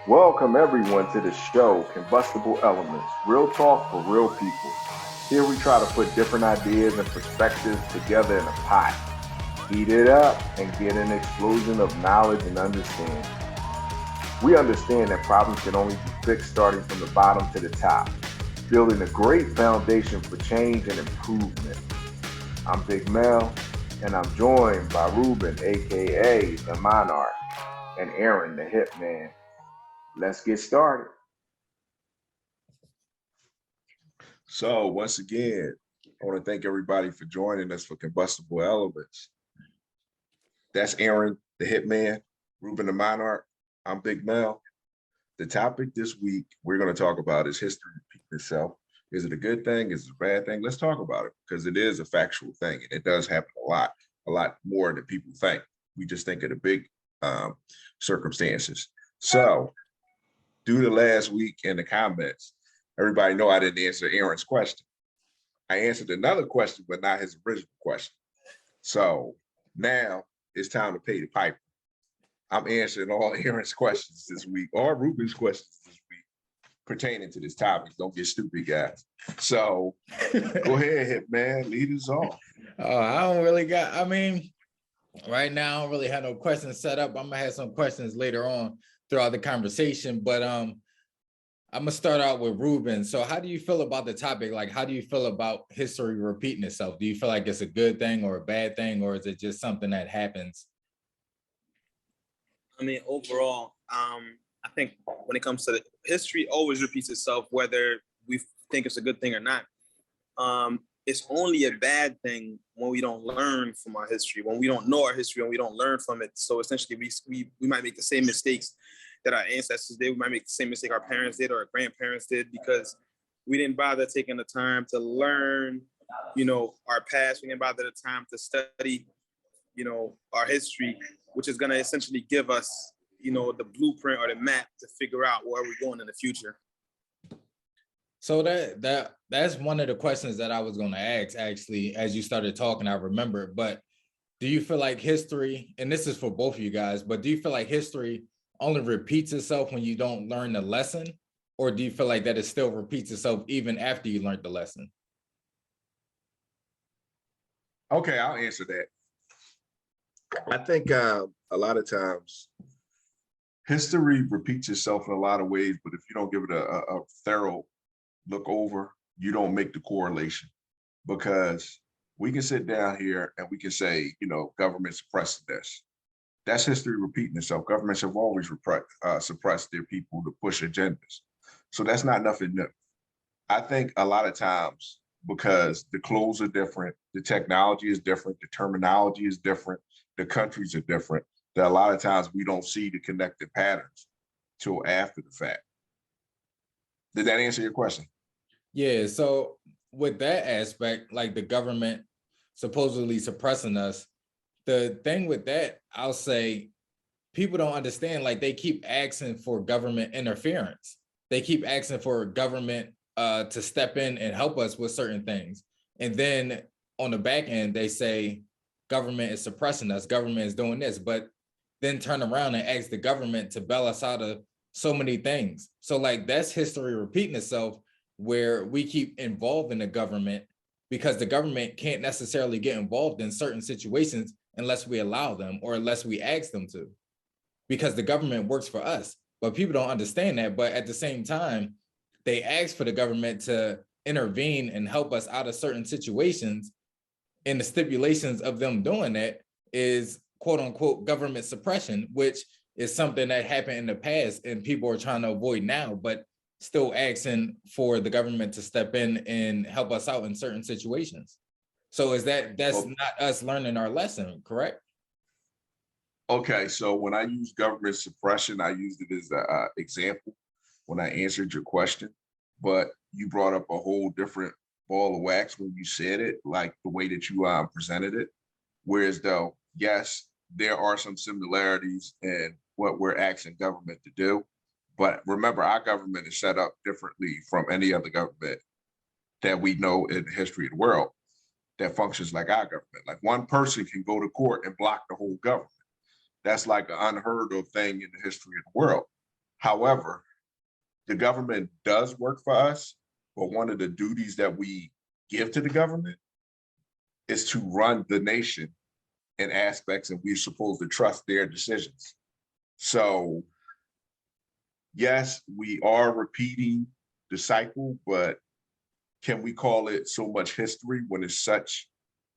Welcome everyone to the show, Combustible Elements, real talk for real people. Here we try to put different ideas and perspectives together in a pot, heat it up, and get an explosion of knowledge and understanding. We understand that problems can only be fixed starting from the bottom to the top, building a great foundation for change and improvement. I'm Big Mel, and I'm joined by Ruben, aka the Monarch, and Aaron, the Hitman. Let's get started. So once again, I want to thank everybody for joining us for Combustible Elements. That's Aaron, the Hitman, Ruben the Monarch. I'm Big Mel. The topic this week we're going to talk about is history repeating itself. Is it a good thing? Is it a bad thing? Let's talk about it because it is a factual thing and it does happen a lot more than people think. We just think of the big circumstances. So due to last week in the comments, everybody know I didn't answer Aaron's question. I answered another question, but not his original question. So now it's time to pay the piper. I'm answering all Aaron's questions this week, or Ruben's questions this week pertaining to this topic. Don't get stupid, guys. So go ahead, man. Lead us off. Oh, I don't really right now I don't really have no questions set up. I'm gonna have some questions later on throughout the conversation, but I'm gonna start out with Ruben. So how do you feel about the topic? Like, how do you feel about history repeating itself? Do you feel like it's a good thing or a bad thing, or is it just something that happens? I mean, overall, I think when it comes to history, always repeats itself, whether we think it's a good thing or not. It's only a bad thing when we don't learn from our history, when we don't know our history, and we don't learn from it. So essentially, we might make the same mistakes that our ancestors did. We might make the same mistake our parents did or our grandparents did because we didn't bother taking the time to learn, our past. We didn't bother the time to study, our history, which is going to essentially give us, the blueprint or the map to figure out where we're going in the future. So that's one of the questions that I was going to ask, actually, as you started talking, I remember. But do you feel like history, and this is for both of you guys, but do you feel like history only repeats itself when you don't learn the lesson? Or do you feel like that it still repeats itself even after you learned the lesson? Okay, I'll answer that. I think a lot of times history repeats itself in a lot of ways, but if you don't give it a thorough look over, you don't make the correlation, because we can sit down here and we can say, government suppressed this. That's history repeating itself. Governments have always suppressed their people to push agendas. So that's not nothing new. I think a lot of times, because the clothes are different, the technology is different, the terminology is different, the countries are different, that a lot of times we don't see the connected patterns till after the fact. Did that answer your question? Yeah, so with that aspect, like the government supposedly suppressing us, the thing with that, I'll say, people don't understand, like they keep asking for government interference. They keep asking for government to step in and help us with certain things. And then on the back end, they say government is suppressing us, government is doing this, but then turn around and ask the government to bail us out of so many things. So like that's history repeating itself, where we keep involving the government because the government can't necessarily get involved in certain situations unless we allow them or unless we ask them to, because the government works for us. But people don't understand that. But at the same time, they ask for the government to intervene and help us out of certain situations. And the stipulations of them doing that is quote unquote government suppression, which is something that happened in the past and people are trying to avoid now, but still asking for the government to step in and help us out in certain situations. So is that's not us learning our lesson, correct? Okay, so when I use government suppression, I used it as an example when I answered your question, but you brought up a whole different ball of wax when you said it, like the way that you presented it. Whereas though, yes, there are some similarities in what we're asking government to do, but remember, our government is set up differently from any other government that we know in the history of the world that functions like our government. Like one person can go to court and block the whole government. That's like an unheard of thing in the history of the world. However, the government does work for us, but one of the duties that we give to the government is to run the nation in aspects, and we're supposed to trust their decisions. So yes, we are repeating the cycle, but can we call it so much history when it's such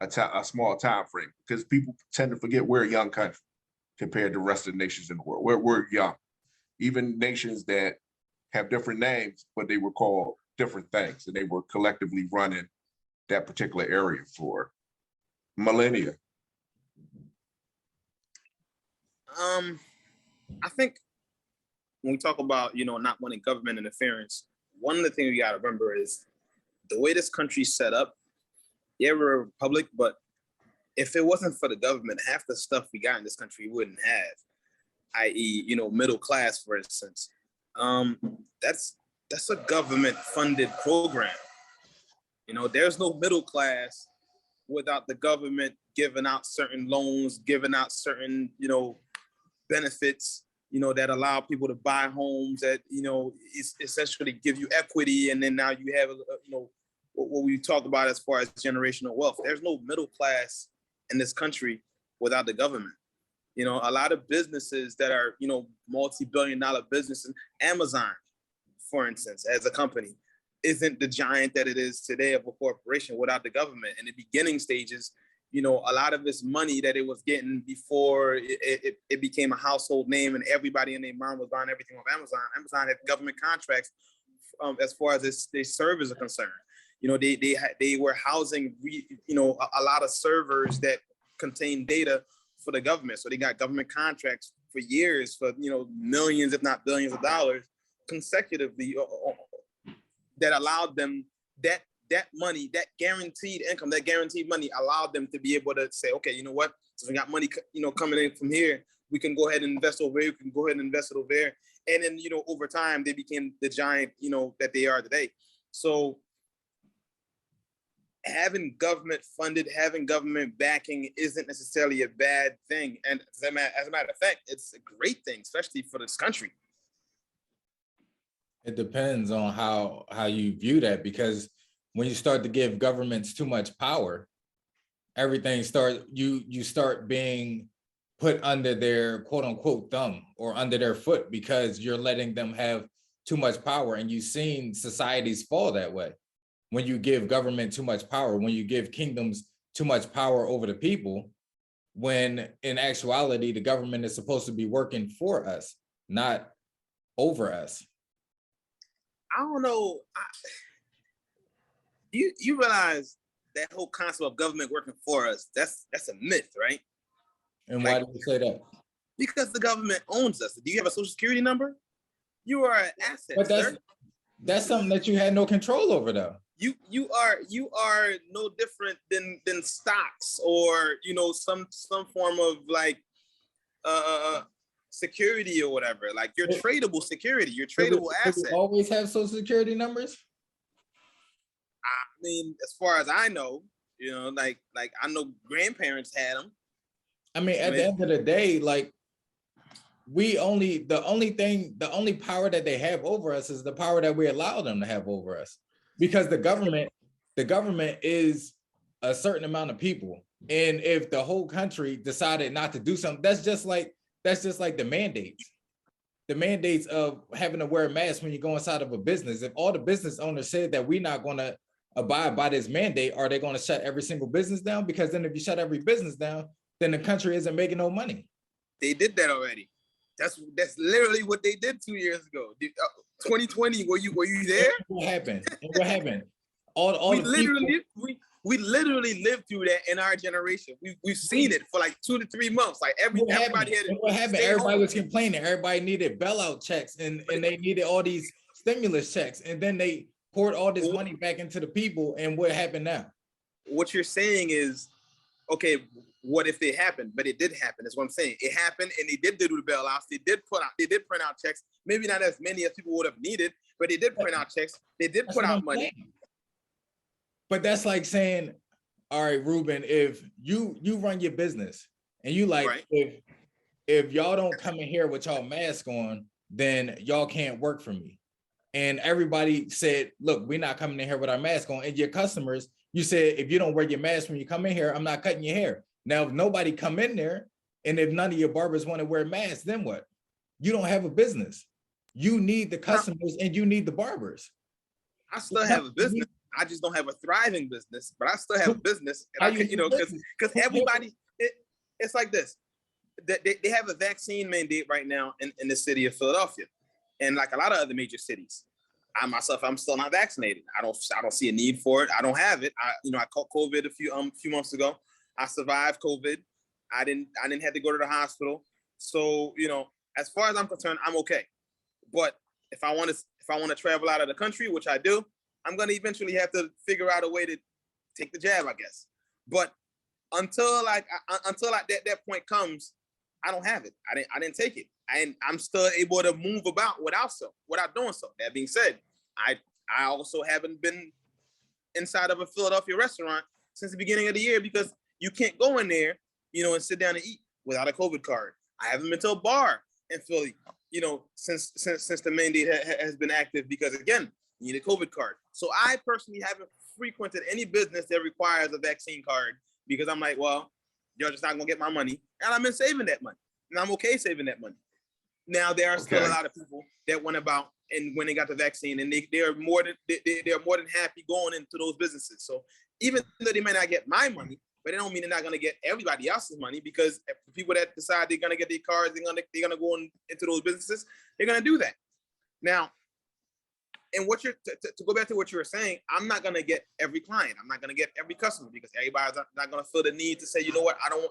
a small time frame? Because people tend to forget we're a young country compared to the rest of the nations in the world. We're young. Even nations that have different names, but they were called different things, and they were collectively running that particular area for millennia. I think when we talk about, not wanting government interference, one of the things we got to remember is the way this country's set up. Yeah, we're a republic, but if it wasn't for the government, half the stuff we got in this country we wouldn't have, i.e., middle class, for instance. That's a government-funded program. There's no middle class without the government giving out certain loans, giving out certain, benefits, that allow people to buy homes, that, essentially give you equity. And then now you have, what we talk about as far as generational wealth. There's no middle class in this country without the government. A lot of businesses that are, multi-billion-dollar businesses, Amazon, for instance, as a company, isn't the giant that it is today of a corporation without the government. In the beginning stages, a lot of this money that it was getting before it became a household name and everybody and their mom was buying everything off Amazon. Amazon had government contracts as far as their servers are concerned. They were housing, a lot of servers that contain data for the government. So they got government contracts for years for, millions, if not billions of dollars consecutively that allowed them that money, that guaranteed income, that guaranteed money allowed them to be able to say, okay, you know what? So we got money, coming in from here. We can go ahead and invest over here. We can go ahead and invest it over there. And then, over time, they became the giant, that they are today. So having government funded, having government backing isn't necessarily a bad thing. And as a matter of fact, it's a great thing, especially for this country. It depends on how you view that, because when you start to give governments too much power, everything you start being put under their quote unquote thumb or under their foot, because you're letting them have too much power. And you've seen societies fall that way. When you give government too much power, when you give kingdoms too much power over the people, when in actuality, the government is supposed to be working for us, not over us. I don't know. You realize that whole concept of government working for us, that's a myth, right? And why do you say that? Because the government owns us. Do you have a social security number? You are an asset, but sir. That's something that you had no control over, though. You are no different than stocks or some form of like security or whatever. Like your tradable security, your tradable asset. Do we always have social security numbers? I mean, as far as I know, like I know grandparents had them. I mean, at the end of the day, like the only power that they have over us is the power that we allow them to have over us. Because the government is a certain amount of people. And if the whole country decided not to do something, that's just like the mandates of having to wear a mask when you go inside of a business. If all the business owners said that we're not going to abide by this mandate, are they going to shut every single business down? Because then if you shut every business down, then the country isn't making no money. They did that already. That's literally what they did 2 years ago. 2020, were you there? What happened? We literally lived through that in our generation. We've seen it for like 2 to 3 months. Like everybody had it. What happened? Everybody was complaining. Everybody needed bailout checks and they needed all these stimulus checks. And then they poured all this money back into the people. And what happened now? What you're saying is, okay, what if it happened? But it did happen. That's what I'm saying. It happened, and they did do the bailouts. They did print out checks. Maybe not as many as people would have needed, but they did print out checks. They did put out money. But that's like saying, all right, Ruben, if you run your business and you like, right, if y'all don't come in here with y'all mask on, then y'all can't work for me. And everybody said, look, we're not coming in here with our mask on. And your customers, you said, if you don't wear your mask when you come in here, I'm not cutting your hair. Now, if nobody come in there, and if none of your barbers want to wear masks, then what? You don't have a business. You need the customers and you need the barbers. I still have a business. I just don't have a thriving business, but I still have a business. And I can, because everybody, it's like this. They have a vaccine mandate right now in the city of Philadelphia, and like a lot of other major cities. I myself, I'm still not vaccinated. I don't see a need for it. I don't have it. I caught COVID a few months ago. I survived COVID. I didn't have to go to the hospital. So, as far as I'm concerned, I'm okay. But if I want to travel out of the country, which I do, I'm going to eventually have to figure out a way to take the jab, I guess. But until that point comes, I don't have it. I didn't take it. I'm still able to move about without doing so. That being said, I also haven't been inside of a Philadelphia restaurant since the beginning of the year because you can't go in there, and sit down and eat without a COVID card. I haven't been to a bar in Philly, since the mandate has been active because again, you need a COVID card. So I personally haven't frequented any business that requires a vaccine card because I'm like, well, you're just not gonna get my money, and I've been saving that money, and I'm okay saving that money. Now there are still a lot of people that went about and when they got the vaccine, and they're more than happy going into those businesses. So even though they may not get my money, but it don't mean they're not gonna get everybody else's money because the people that decide they're gonna get their cards, they're gonna go into those businesses, they're gonna do that. Now, and what you're to go back to what you were saying, I'm not gonna get every client, I'm not gonna get every customer because everybody's not gonna feel the need to say, you know what, I don't,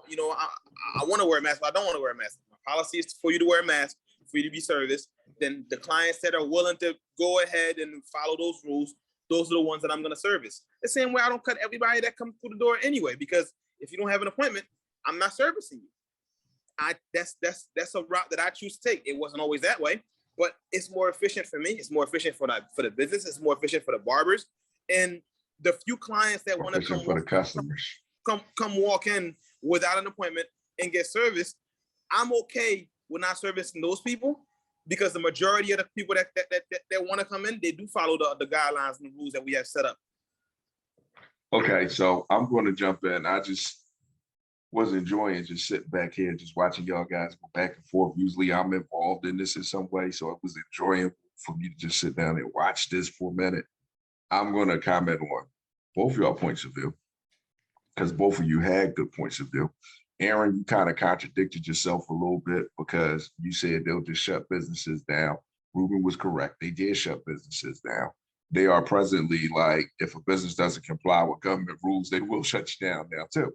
I want to wear a mask, but I don't want to wear a mask. My policy is for you to wear a mask, for you to be serviced. Then the clients that are willing to go ahead and follow those rules, those are the ones that I'm gonna service. The same way I don't cut everybody that comes through the door anyway, because if you don't have an appointment, I'm not servicing you. That's a route that I choose to take. It wasn't always that way, but it's more efficient for me. It's more efficient for the business. It's more efficient for the barbers. And the few clients that want to come for the customers, come walk in without an appointment and get service, I'm okay with not servicing those people because the majority of the people that want to come in, they do follow the guidelines and the rules that we have set up. Okay, so I'm going to jump in. I just was enjoying just sitting back here, just watching y'all guys go back and forth. Usually I'm involved in this in some way, so it was enjoyable for me to just sit down and watch this for a minute. I'm going to comment on both of y'all points of view because both of you had good points of view. Aaron, you kind of contradicted yourself a little bit because you said they'll just shut businesses down. Ruben was correct. They did shut businesses down. They are presently like, if a business doesn't comply with government rules, they will shut you down now too.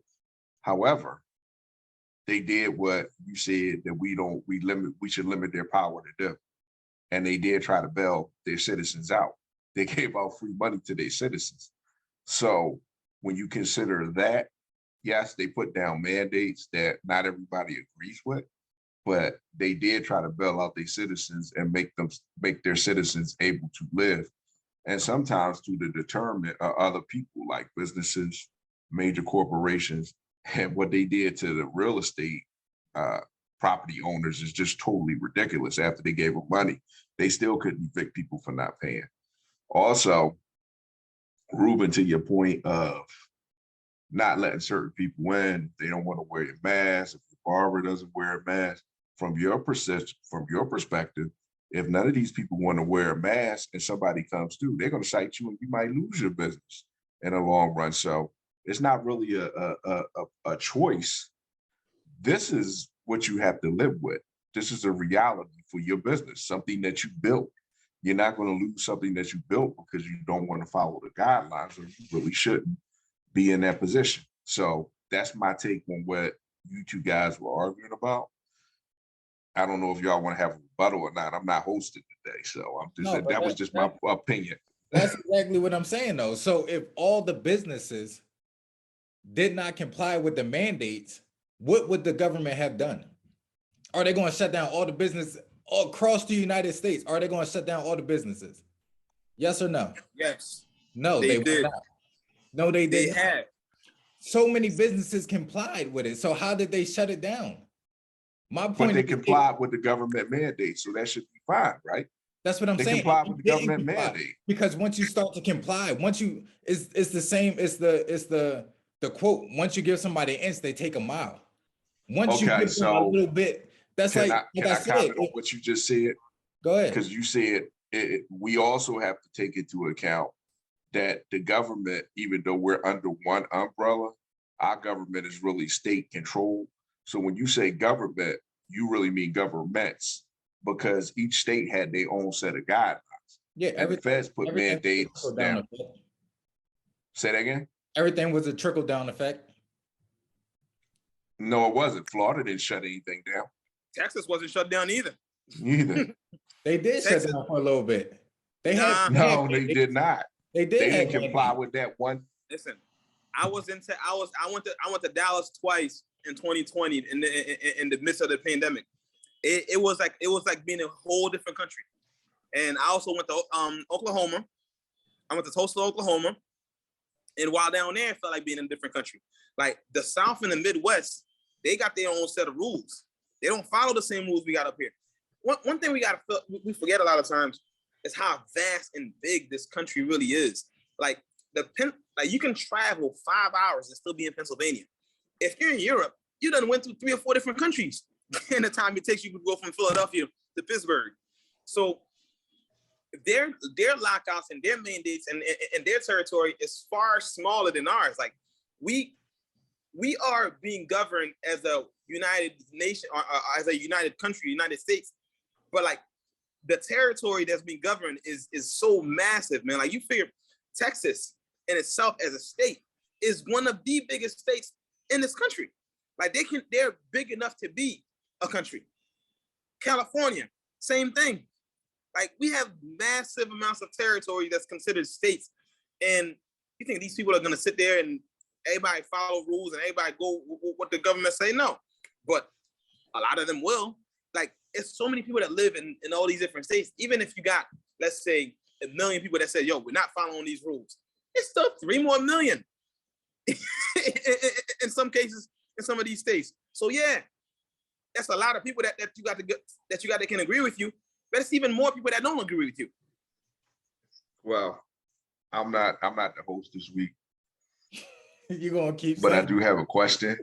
However, they did what you said that we should limit their power to do. And they did try to bail their citizens out. They gave out free money to their citizens. So when you consider that, yes, they put down mandates that not everybody agrees with, but they did try to bail out their citizens and make their citizens able to live. And sometimes to the determinant of other people like businesses, major corporations, and what they did to the real estate property owners is just totally ridiculous. After they gave them money, they still couldn't evict people for not paying. Also, Ruben, to your point of not letting certain people in, they don't want to wear a mask, if the barber doesn't wear a mask, from your perspective, if none of these people want to wear a mask and somebody comes through, they're going to cite you and you might lose your business in the long run. So it's not really a choice. This is what you have to live with. This is a reality for your business, something that you built. You're not going to lose something that you built because you don't want to follow the guidelines, or you really shouldn't be in that position. So that's my take on what you two guys were arguing about. I don't know if y'all want to have a rebuttal or not. I'm not hosting today, so that was just my opinion. That's exactly what I'm saying, though. So if all the businesses did not comply with the mandates, what would the government have done? Are they going to shut down all the business all across the United States? Are they going to shut down all the businesses? Yes or no? Yes. No, they did not. No, they did. They had. So many businesses complied with it. So how did they shut it down? My But point they is, complied with the government mandate, so that should be fine, right? that's what I'm They saying. complied It with the didn't government comply. mandate. Because once you start to comply, once you, it's the same, it's the quote, once you give somebody an inch, they take a mile. Once you Okay, give them a so little bit, that's can like I I said, comment on what you just said? go ahead. Because you said we also have to take into account that the government, even though we're under one umbrella, our government is really state controlled. So when you say government, you really mean governments, because each state had their own set of guidelines. Yeah, And the feds put everything was a mandates trickle-down down. effect. Say that again? Everything was a trickle-down effect. No, it wasn't. Florida didn't shut anything down. Texas wasn't shut down either. Neither. They did shut Texas- down for a little bit. They Nah. had No, they did not. They did They have didn't comply mandates. with that one. Listen, I went to Dallas twice in 2020 in the midst of the pandemic. It was like being in a whole different country. And I also went to Oklahoma. I went to Tulsa, Oklahoma. And while down there, it felt like being in a different country. Like the South and the Midwest, they got their own set of rules. They don't follow the same rules we got up here. One thing we forget a lot of times is how vast and big this country really is. Like you can travel 5 hours and still be in Pennsylvania. If you're in Europe, you done went through 3 or 4 different countries in the time it takes you to go from Philadelphia to Pittsburgh. So their lockouts and their mandates and their territory is far smaller than ours. Like we are being governed as a united nation or as a united country, United States, but like the territory that's being governed is so massive, man. Like you figure Texas in itself as a state is one of the biggest states in this country. Like they're big enough to be a country. California, same thing. Like we have massive amounts of territory that's considered states. And you think these people are gonna sit there and everybody follow rules and everybody go what the government say? No. But a lot of them will. Like it's so many people that live in all these different states. Even if you got, let's say, 1 million people that say, yo, we're not following these rules. It's still 3 more million in some cases in some of these states. So yeah, that's a lot of people that you got that can agree with you. But it's even more people that don't agree with you. Well, I'm not the host this week, You're gonna keep but I saying do have a question.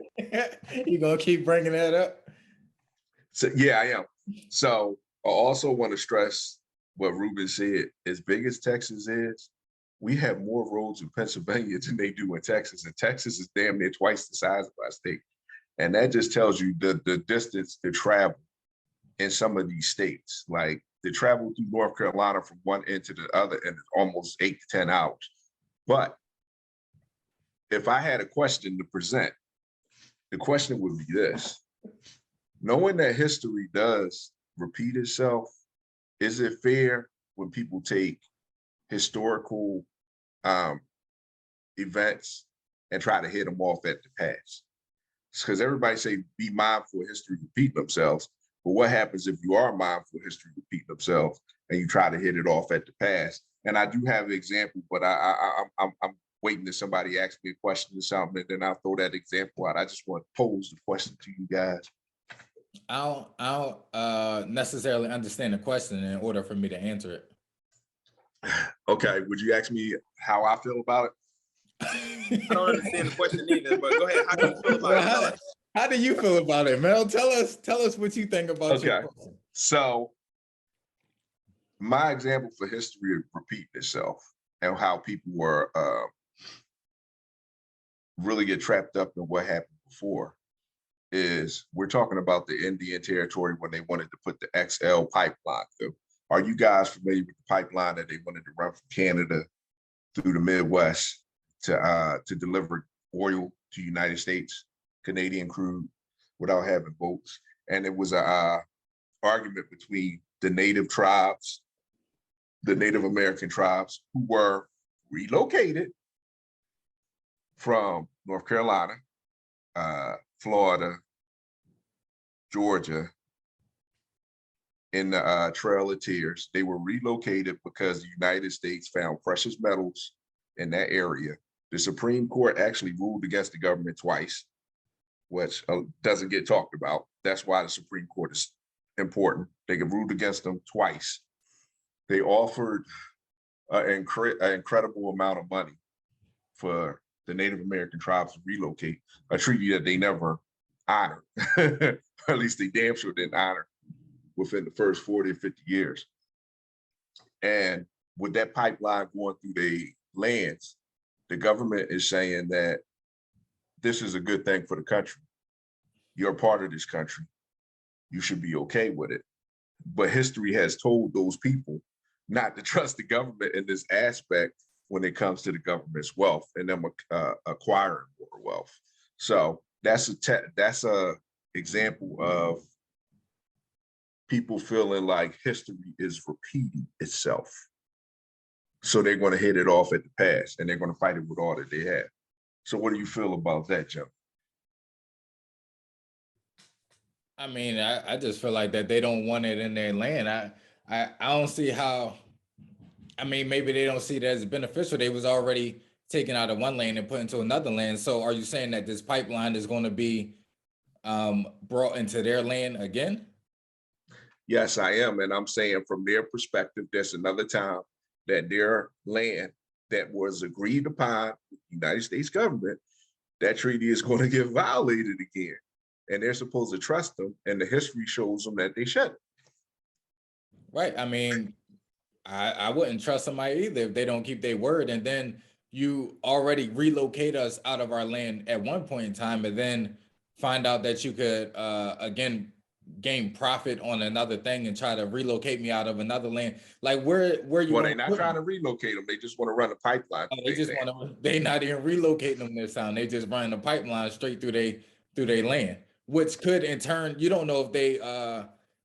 you're gonna keep bringing that up. So yeah, I am. So I also want to stress what Ruben said. As big as Texas is, we have more roads in Pennsylvania than they do in Texas. And Texas is damn near twice the size of our state. And that just tells you the distance to travel in some of these states. Like to travel through North Carolina from one end to the other end is almost 8 to 10 hours. But if I had a question to present, the question would be this. Knowing that history does repeat itself, is it fair when people take historical events and try to hit them off at the past? Because everybody say be mindful of history repeating themselves, but what happens if you are mindful of history repeating themselves and you try to hit it off at the past? And I do have an example, but I'm waiting that somebody asks me a question or something, and then I'll throw that example out. I just want to pose the question to you guys. I don't necessarily understand the question in order for me to answer it. Okay, would you ask me how I feel about it? I don't understand the question either, but go ahead. How do you feel about it? Tell us. How do you feel about it, Mel? Tell us what you think about your question. So my example for history repeating itself and how people were really get trapped up in what happened before is we're talking about the Indian Territory when they wanted to put the XL pipeline through. Are you guys familiar with the pipeline that they wanted to run from Canada through the Midwest to deliver oil to United States, Canadian crude without having boats? And it was a argument between the native tribes, the Native American tribes who were relocated from North Carolina, Florida, Georgia, in the Trail of Tears. They were relocated because the United States found precious metals in that area. The Supreme Court actually ruled against the government twice. which doesn't get talked about. That's why the Supreme Court is important. They have ruled against them twice. They offered an incredible amount of money for the Native American tribes to relocate, a treaty that they never honored, or at least they damn sure didn't honor within the first 40 or 50 years. And with that pipeline going through the lands, the government is saying that this is a good thing for the country. You're a part of this country. You should be okay with it. But history has told those people not to trust the government in this aspect when it comes to the government's wealth and them acquiring more wealth. So that's a example of people feeling like history is repeating itself. So they're going to hit it off at the past and they're going to fight it with all that they have. So what do you feel about that, Jim? I mean, I just feel like that they don't want it in their land. I don't see how. I mean, maybe they don't see it as beneficial. They was already taken out of one land and put into another land. So are you saying that this pipeline is going to be brought into their land again? Yes, I am. And I'm saying from their perspective, there's another time that their land that was agreed upon with the United States government, that treaty is going to get violated again. And they're supposed to trust them. And the history shows them that they shouldn't. Right. I mean, I wouldn't trust somebody either if they don't keep their word. And then you already relocate us out of our land at one point in time, and then find out that you could again gain profit on another thing and try to relocate me out of another land. Like where you? Well, they're not trying to relocate them. They just want to run a pipeline. Oh, they just want to. They not even relocating them this time. They just running a pipeline straight through their land, which could in turn, you don't know if they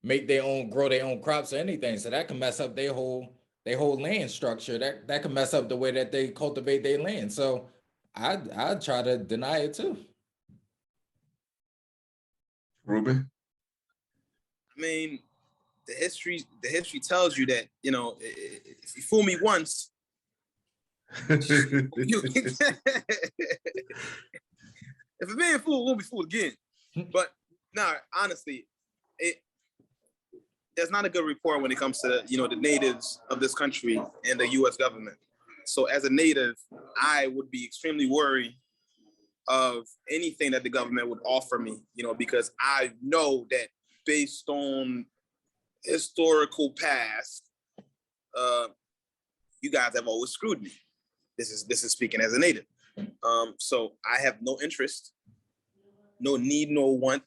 make their own, grow their own crops or anything. So that can mess up their whole land structure. That can mess up the way that they cultivate their land. So I'd try to deny it too. Ruben? I mean, the history tells you that, you know, if you fool me once, if a man fooled, won't be fooled again. But no, honestly, there's not a good rapport when it comes to, you know, the natives of this country and the U.S. government. So as a native, I would be extremely worried of anything that the government would offer me, you know, because I know that based on historical past, you guys have always screwed me. This is speaking as a native. So I have no interest, no need, no want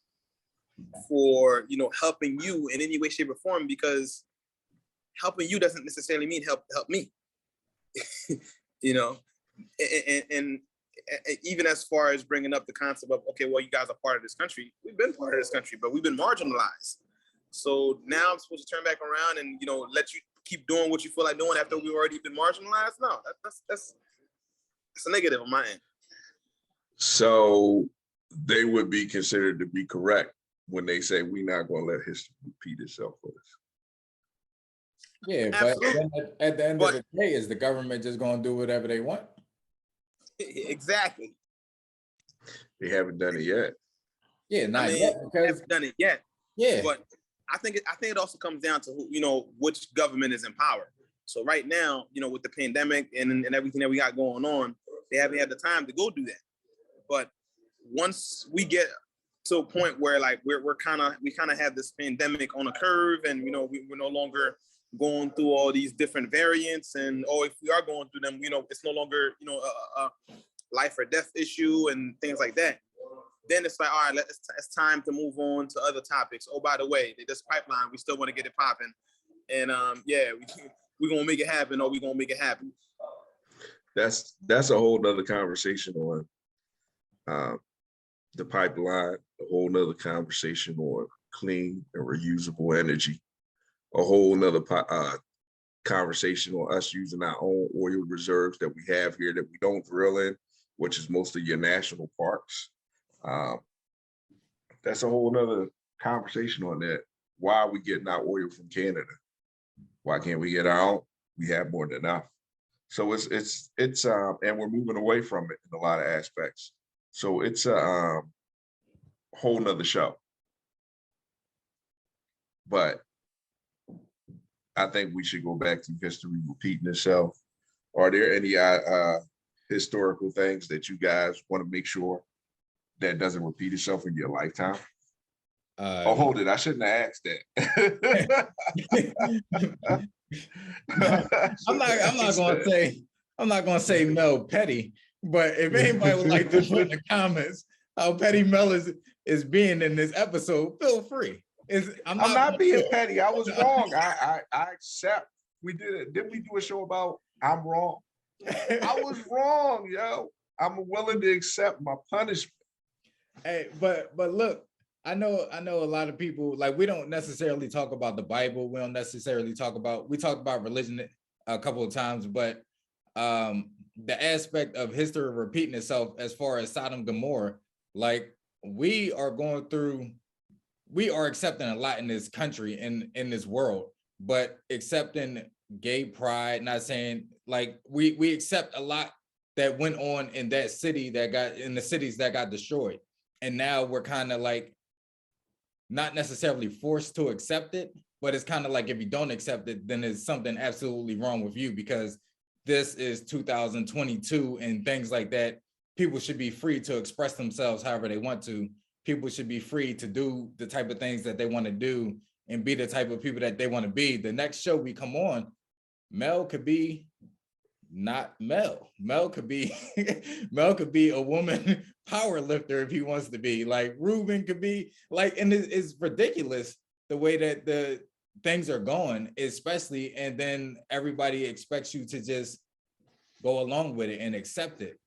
for, you know, helping you in any way, shape, or form, because helping you doesn't necessarily mean help me. You know, and even as far as bringing up the concept of, okay, well, you guys are part of this country. We've been part of this country, but we've been marginalized. So now I'm supposed to turn back around and, you know, let you keep doing what you feel like doing after we've already been marginalized? No, that's a negative on my end. So they would be considered to be correct when they say we're not going to let history repeat itself for us. Yeah, Absolutely. but at the end of the day, is the government just going to do whatever they want? Exactly. They haven't done it yet. Yeah, not yet. yet. They haven't done it yet. Yeah, but I think it also comes down to who, you know, which government is in power. So right now, you know, with the pandemic and everything that we got going on, they haven't had the time to go do that. But once we get to a point where like we kind of have this pandemic on a curve, and you know we're no longer going through all these different variants, and if we are going through them, you know, it's no longer, you know, a life or death issue and things like that. Then it's like, all right, it's time to move on to other topics. Oh, by the way, this pipeline, we still want to get it popping, and yeah, we're gonna make it happen, or we're gonna make it happen. That's a whole nother conversation on the pipeline, a whole nother conversation on clean and reusable energy, a whole nother conversation on us using our own oil reserves that we have here that we don't drill in, which is most of your national parks. That's a whole nother conversation on that. Why are we getting our oil from Canada? Why can't we get our own? We have more than enough. So it's and we're moving away from it in a lot of aspects. So it's whole nother show. But I think we should go back to history repeating itself. Are there any historical things that you guys want to make sure that doesn't repeat itself in your lifetime? Oh, hold it. I shouldn't have asked that. I'm not gonna say Mel Petty, but if anybody would like to put in the comments how petty Mel is being in this episode, feel free. I'm not being petty. I was wrong. I accept. We did it. Didn't we do a show about I'm wrong? I was wrong, yo. I'm willing to accept my punishment. Hey, but look, I know a lot of people, like, we don't necessarily talk about the Bible. We don't necessarily we talk about religion a couple of times, but the aspect of history repeating itself as far as Sodom and Gomorrah, like, we are accepting a lot in this country and in this world, but accepting gay pride, not saying, like, we accept a lot that went on in that city in the cities that got destroyed. And now we're kind of like not necessarily forced to accept it, but it's kind of like, if you don't accept it, then there's something absolutely wrong with you, because this is 2022 and things like that. People should be free to express themselves however they want to. People should be free to do the type of things that they want to do and be the type of people that they want to be. The next show we come on, Mel could be not Mel. Mel could be Mel could be a woman power lifter if he wants to be. Like, Ruben could be like, and it's ridiculous the way that the things are going, especially, and then everybody expects you to just go along with it and accept it.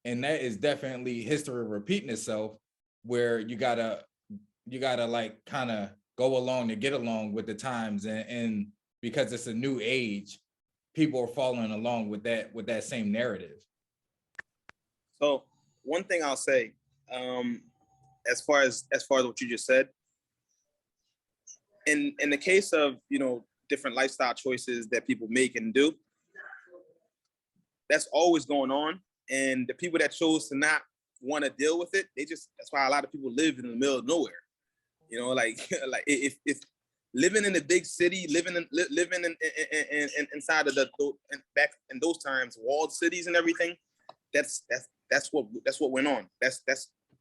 And that is definitely history repeating itself, where you gotta like kind of go along to get along with the times, and because it's a new age, people are following along with that same narrative. So one thing I'll say, as far as what you just said, in the case of, you know, different lifestyle choices that people make and do, that's always going on. And the people that chose to not want to deal with it, that's why a lot of people live in the middle of nowhere. You know, like if living in a big city, living inside of back in those times, walled cities and everything, that's what went on. That's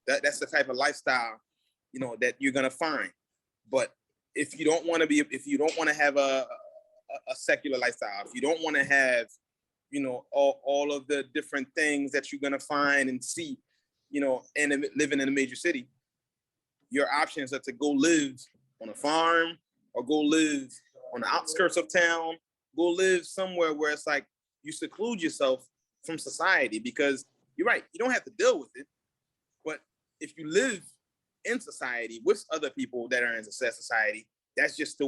the type of lifestyle, you know, that you're gonna find. But if you don't want to have a secular lifestyle, if you don't want to have, you know, all of the different things that you're gonna find and see, you know, and living in a major city, your options are to go live on a farm, or go live on the outskirts of town, go live somewhere where it's like you seclude yourself from society, because you're right, you don't have to deal with it. But if you live in society with other people that are in society, that's just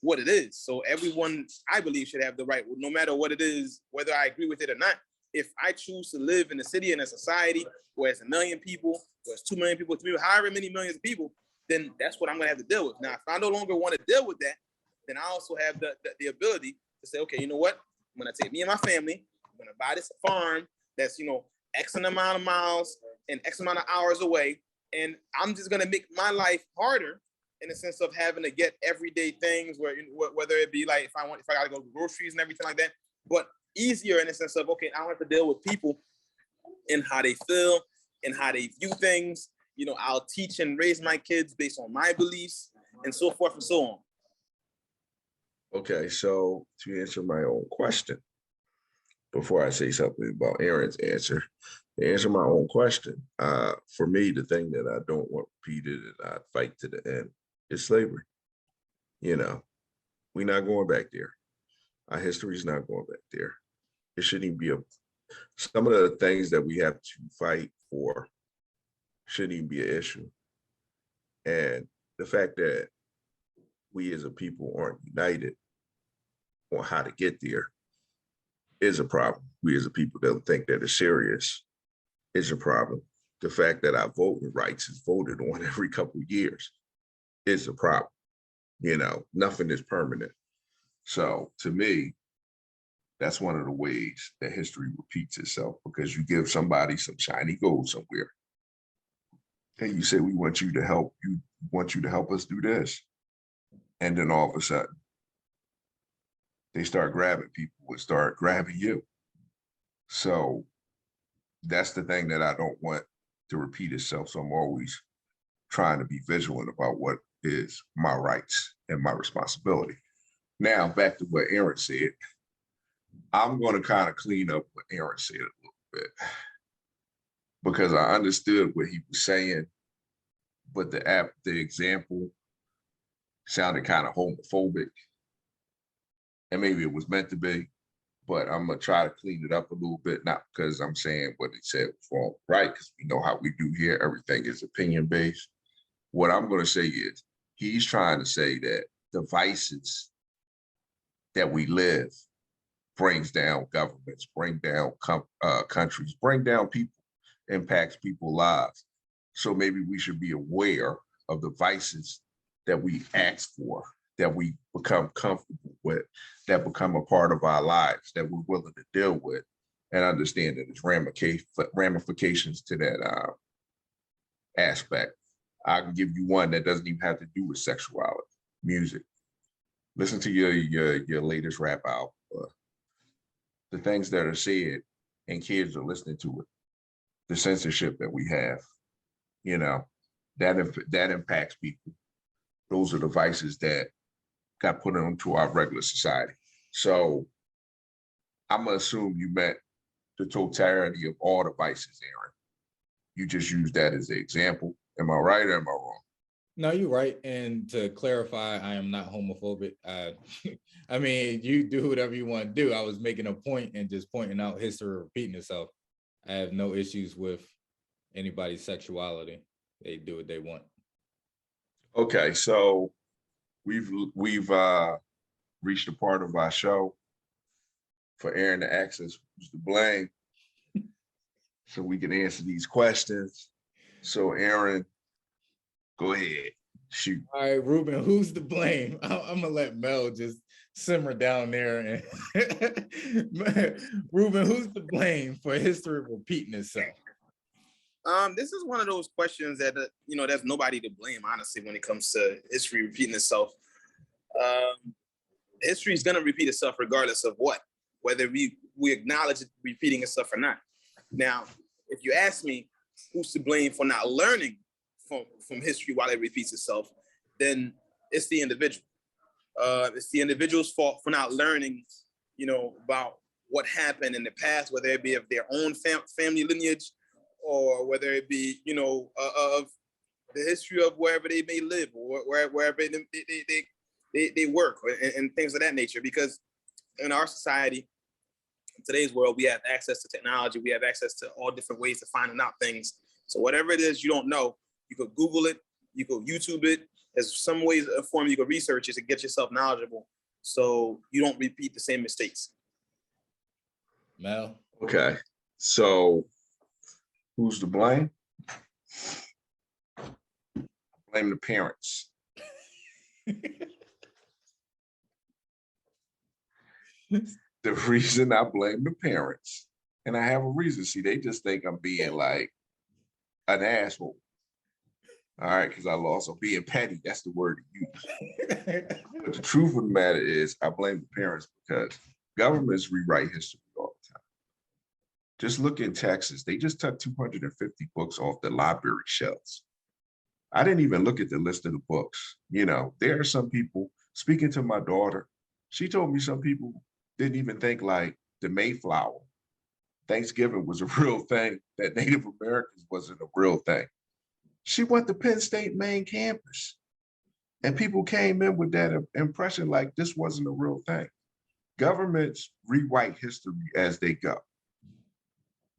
what it is. So everyone, I believe, should have the right, no matter what it is, whether I agree with it or not. If I choose to live in a city, in a society where it's 1 million people, where it's 2 million people, 3 million, however many millions of people, then that's what I'm gonna have to deal with. Now, if I no longer want to deal with that, then I also have the ability to say, okay, you know what? I'm gonna take me and my family, I'm gonna buy this farm that's, you know, X amount of miles and X amount of hours away, and I'm just gonna make my life harder in the sense of having to get everyday things, whether it be like if I gotta go to groceries and everything like that, but easier in the sense of, okay, I don't have to deal with people and how they feel and how they view things. You know, I'll teach and raise my kids based on my beliefs and so forth and so on. Okay, so to answer my own question, before I say something about Aaron's answer, to answer my own question, for me, the thing that I don't want repeated and I fight to the end is slavery. You know, we're not going back there. Our history is not going back there. It shouldn't even be some of the things that we have to fight for shouldn't even be an issue. And the fact that we as a people aren't united on how to get there is a problem. We as a people don't think that it's serious is a problem. The fact that our voting rights is voted on every couple of years is a problem. You know, nothing is permanent. So to me, that's one of the ways that history repeats itself, because you give somebody some shiny gold somewhere, And you say, we want you to help, us do this. And then all of a sudden, they start grabbing people and start grabbing you. So that's the thing that I don't want to repeat itself. So I'm always trying to be vigilant about what is my rights and my responsibility. Now, back to what Aaron said. I'm going to kind of clean up what Aaron said a little bit because I understood what he was saying, but the example sounded kind of homophobic, and maybe it was meant to be, but I'm gonna try to clean it up a little bit, not because I'm saying what he said was wrong, right? Because we know how we do here, everything is opinion based. What I'm gonna say is he's trying to say that the vices that we live brings down governments, bring down countries, bring down people, impacts people's lives. So maybe we should be aware of the vices that we ask for, that we become comfortable with, that become a part of our lives, that we're willing to deal with, and understand that there's ramifications to that aspect. I can give you one that doesn't even have to do with sexuality, music. Listen to your latest rap album. The things that are said and kids are listening to it, the censorship that we have, that impacts people. Those are the vices that got put into our regular society. So I'm gonna assume you meant the totality of all the vices, Aaron. You just used that as an example. Am I right or am I wrong? No, you're right. And to clarify, I am not homophobic. I mean, you do whatever you want to do. I was making a point and just pointing out history repeating itself. I have no issues with anybody's sexuality. They do what they want. Okay, so we've reached a part of our show for Aaron to ask us who's to blame, so we can answer these questions. So Aaron, go ahead, shoot. All right, Ruben, who's to blame? I'm gonna let Mel just simmer down there. And Ruben, who's to blame for history repeating itself? This is one of those questions that there's nobody to blame, honestly, when it comes to history repeating itself. History is gonna repeat itself regardless of what, whether we acknowledge it repeating itself or not. Now, if you ask me who's to blame for not learning from history while it repeats itself, then it's the individual. It's the individual's fault for not learning, about what happened in the past, whether it be of their own family lineage, or whether it be, of the history of wherever they may live, or wherever they work, and things of that nature. Because in our society, in today's world, we have access to technology. We have access to all different ways of finding out things. So whatever it is you don't know, you could Google it, you could YouTube it. There's some ways, a form you could research it to get yourself knowledgeable, so you don't repeat the same mistakes. Mel? Okay, so who's to blame? Blame the parents. The reason I blame the parents, and I have a reason. See, they just think I'm being like an asshole. All right, because I lost. I'm being petty. That's the word to use. But the truth of the matter is, I blame the parents because governments rewrite history all the time. Just look in Texas. They just took 250 books off the library shelves. I didn't even look at the list of the books. There are some people, speaking to my daughter, she told me some people didn't even think like the Mayflower, Thanksgiving was a real thing, that Native Americans wasn't a real thing. She went to Penn State main campus, and people came in with that impression like this wasn't a real thing. Governments rewrite history as they go.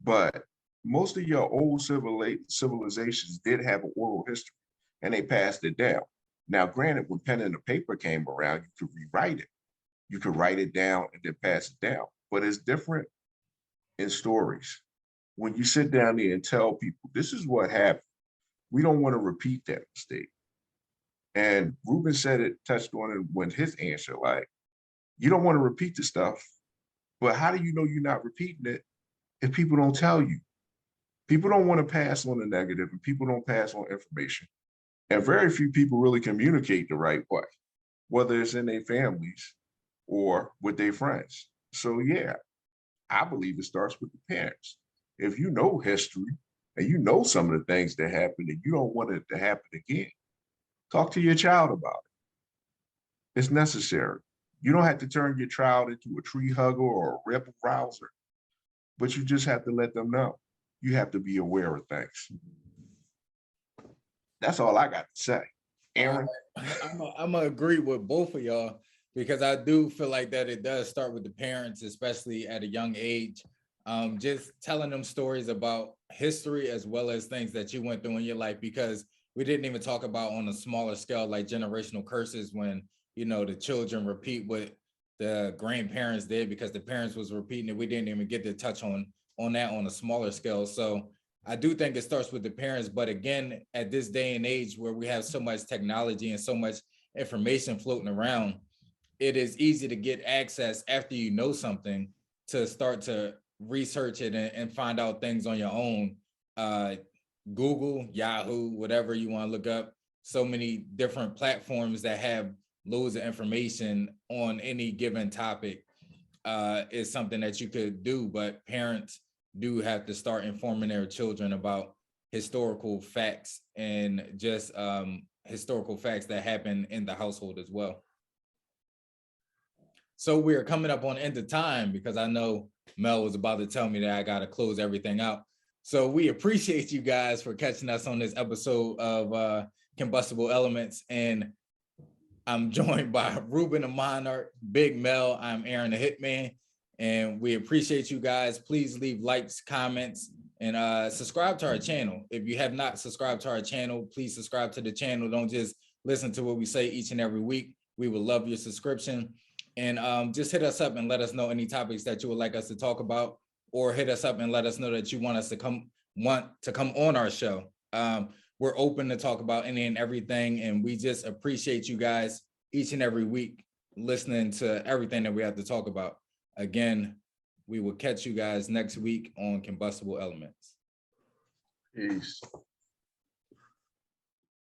But most of your old civilizations did have an oral history, and they passed it down. Now, granted, when pen and paper came around, you could rewrite it. You could write it down and then pass it down. But it's different in stories. When you sit down there and tell people, this is what happened, we don't want to repeat that mistake. And Ruben said it, touched on it when his answer, like, you don't want to repeat the stuff, but how do you know you're not repeating it if people don't tell you? People don't want to pass on the negative, and people don't pass on information. And very few people really communicate the right way, whether it's in their families or with their friends. So yeah, I believe it starts with the parents. If you know history and you know some of the things that happened and you don't want it to happen again, talk to your child about it. It's necessary. You don't have to turn your child into a tree hugger or a rebel rouser, but you just have to let them know. You have to be aware of things. That's all I got to say. Aaron? I'm gonna agree with both of y'all, because I do feel like that it does start with the parents, especially at a young age. Just telling them stories about history as well as things that you went through in your life, because we didn't even talk about on a smaller scale, like generational curses, when, you know, the children repeat what the grandparents did because the parents was repeating it. We didn't even get to touch on that on a smaller scale. So I do think it starts with the parents, but again, at this day and age where we have so much technology and so much information floating around, it is easy to get access after you know something to start to research it and find out things on your own. Google, Yahoo, whatever you want to look up, so many different platforms that have loads of information on any given topic is something that you could do, but parents do have to start informing their children about historical facts and just historical facts that happen in the household as well. So we're coming up on end of time, because I know Mel was about to tell me that I got to close everything out. So we appreciate you guys for catching us on this episode of Combustible Elements. And I'm joined by Ruben the Monarch, Big Mel. I'm Aaron the Hitman. And we appreciate you guys. Please leave likes, comments, and subscribe to our channel. If you have not subscribed to our channel, please subscribe to the channel. Don't just listen to what we say each and every week. We would love your subscription. And just hit us up and let us know any topics that you would like us to talk about, or hit us up and let us know that you want us to come on our show. We're open to talk about any and everything, and we just appreciate you guys each and every week listening to everything that we have to talk about. Again, we will catch you guys next week on Combustible Elements. Peace.